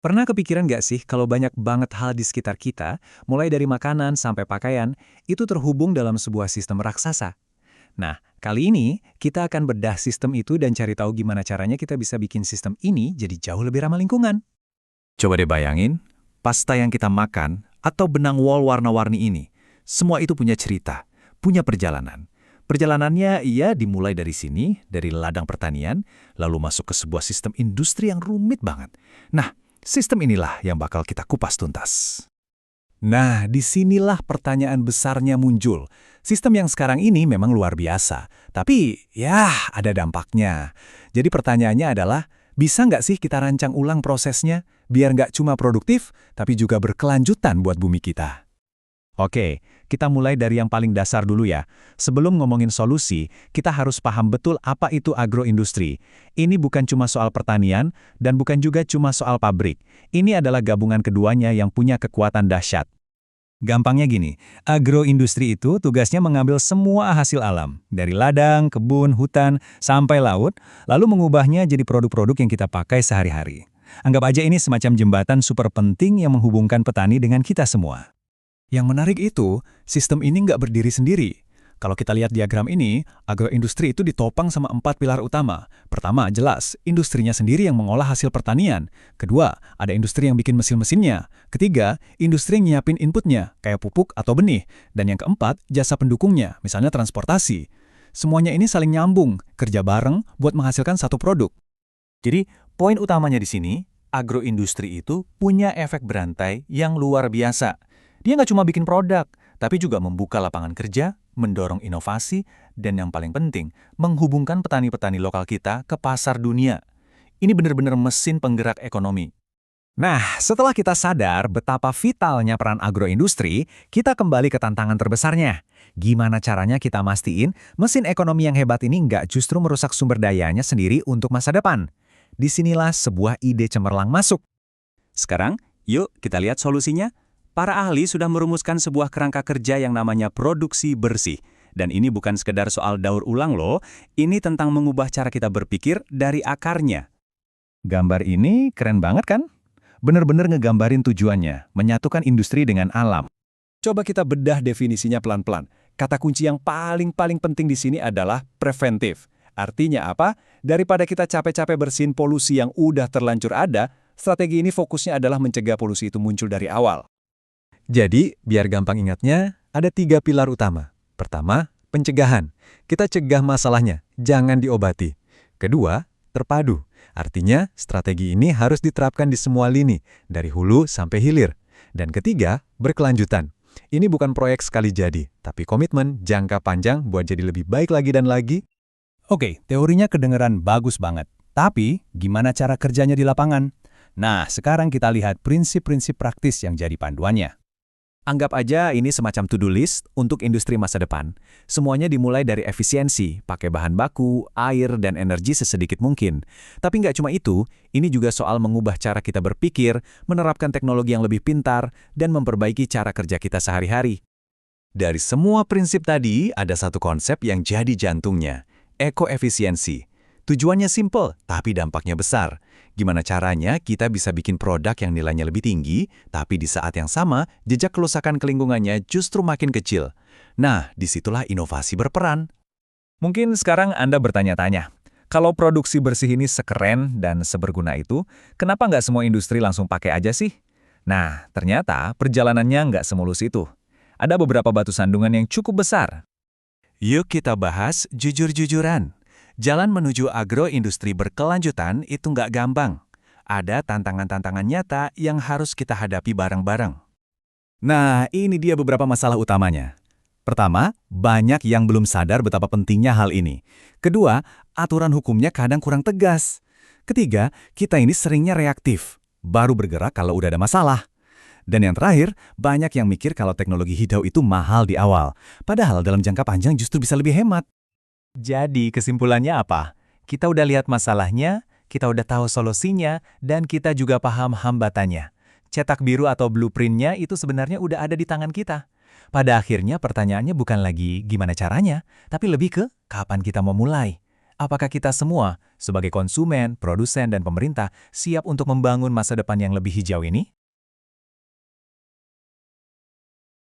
Pernah kepikiran nggak sih kalau banyak banget hal di sekitar kita, mulai dari makanan sampai pakaian, itu terhubung dalam sebuah sistem raksasa? Nah, kali ini kita akan bedah sistem itu dan cari tahu gimana caranya kita bisa bikin sistem ini jadi jauh lebih ramah lingkungan. Coba deh bayangin, pasta yang kita makan atau benang wol warna-warni ini, semua itu punya cerita, punya perjalanan. Perjalanannya ia dimulai dari sini, dari ladang pertanian, lalu masuk ke sebuah sistem industri yang rumit banget. Nah, sistem inilah yang bakal kita kupas tuntas. Nah, disinilah pertanyaan besarnya muncul. Sistem yang sekarang ini memang luar biasa, tapi ya ada dampaknya. Jadi pertanyaannya adalah, bisa nggak sih kita rancang ulang prosesnya, biar nggak cuma produktif, tapi juga berkelanjutan buat bumi kita? Oke, kita mulai dari yang paling dasar dulu ya. Sebelum ngomongin solusi, kita harus paham betul apa itu agroindustri. Ini bukan cuma soal pertanian, dan bukan juga cuma soal pabrik. Ini adalah gabungan keduanya yang punya kekuatan dahsyat. Gampangnya gini, agroindustri itu tugasnya mengambil semua hasil alam, dari ladang, kebun, hutan, sampai laut, lalu mengubahnya jadi produk-produk yang kita pakai sehari-hari. Anggap aja ini semacam jembatan super penting yang menghubungkan petani dengan kita semua. Yang menarik itu, sistem ini nggak berdiri sendiri. Kalau kita lihat diagram ini, agroindustri itu ditopang sama 4 pilar utama. Pertama, jelas, industrinya sendiri yang mengolah hasil pertanian. Kedua, ada industri yang bikin mesin-mesinnya. Ketiga, industri yang nyiapin inputnya, kayak pupuk atau benih. Dan yang keempat, jasa pendukungnya, misalnya transportasi. Semuanya ini saling nyambung, kerja bareng buat menghasilkan satu produk. Jadi, poin utamanya di sini, agroindustri itu punya efek berantai yang luar biasa. Dia nggak cuma bikin produk, tapi juga membuka lapangan kerja, mendorong inovasi, dan yang paling penting, menghubungkan petani-petani lokal kita ke pasar dunia. Ini benar-benar mesin penggerak ekonomi. Nah, setelah kita sadar betapa vitalnya peran agroindustri, kita kembali ke tantangan terbesarnya. Gimana caranya kita mastiin mesin ekonomi yang hebat ini nggak justru merusak sumber dayanya sendiri untuk masa depan? Disinilah sebuah ide cemerlang masuk. Sekarang, yuk kita lihat solusinya. Para ahli sudah merumuskan sebuah kerangka kerja yang namanya produksi bersih. Dan ini bukan sekedar soal daur ulang loh, ini tentang mengubah cara kita berpikir dari akarnya. Gambar ini keren banget kan? Bener-bener ngegambarin tujuannya, menyatukan industri dengan alam. Coba kita bedah definisinya pelan-pelan. Kata kunci yang paling penting di sini adalah preventif. Artinya apa? Daripada kita capek-capek bersihin polusi yang udah terlanjur ada, strategi ini fokusnya adalah mencegah polusi itu muncul dari awal. Jadi, biar gampang ingatnya, ada 3 pilar utama. Pertama, pencegahan. Kita cegah masalahnya, jangan diobati. Kedua, terpadu. Artinya, strategi ini harus diterapkan di semua lini, dari hulu sampai hilir. Dan ketiga, berkelanjutan. Ini bukan proyek sekali jadi, tapi komitmen jangka panjang buat jadi lebih baik lagi dan lagi. Oke, teorinya kedengeran bagus banget. Tapi, gimana cara kerjanya di lapangan? Nah, sekarang kita lihat prinsip-prinsip praktis yang jadi panduannya. Anggap aja ini semacam to-do list untuk industri masa depan. Semuanya dimulai dari efisiensi, pakai bahan baku, air, dan energi sesedikit mungkin. Tapi nggak cuma itu, ini juga soal mengubah cara kita berpikir, menerapkan teknologi yang lebih pintar, dan memperbaiki cara kerja kita sehari-hari. Dari semua prinsip tadi, ada satu konsep yang jadi jantungnya, ekoefisiensi. Tujuannya simple, tapi dampaknya besar. Gimana caranya kita bisa bikin produk yang nilainya lebih tinggi, tapi di saat yang sama, jejak kerusakan ke lingkungannya justru makin kecil. Nah, disitulah inovasi berperan. Mungkin sekarang Anda bertanya-tanya, kalau produksi bersih ini sekeren dan seberguna itu, kenapa nggak semua industri langsung pakai aja sih? Nah, ternyata perjalanannya nggak semulus itu. Ada beberapa batu sandungan yang cukup besar. Yuk kita bahas jujur-jujuran. Jalan menuju agroindustri berkelanjutan itu nggak gampang. Ada tantangan-tantangan nyata yang harus kita hadapi bareng-bareng. Nah, ini dia beberapa masalah utamanya. Pertama, banyak yang belum sadar betapa pentingnya hal ini. Kedua, aturan hukumnya kadang kurang tegas. Ketiga, kita ini seringnya reaktif, baru bergerak kalau udah ada masalah. Dan yang terakhir, banyak yang mikir kalau teknologi hijau itu mahal di awal. Padahal dalam jangka panjang justru bisa lebih hemat. Jadi kesimpulannya apa? Kita udah lihat masalahnya, kita udah tahu solusinya, dan kita juga paham hambatannya. Cetak biru atau blueprint-nya itu sebenarnya udah ada di tangan kita. Pada akhirnya pertanyaannya bukan lagi gimana caranya, tapi lebih ke kapan kita mau mulai. Apakah kita semua, sebagai konsumen, produsen, dan pemerintah, siap untuk membangun masa depan yang lebih hijau ini?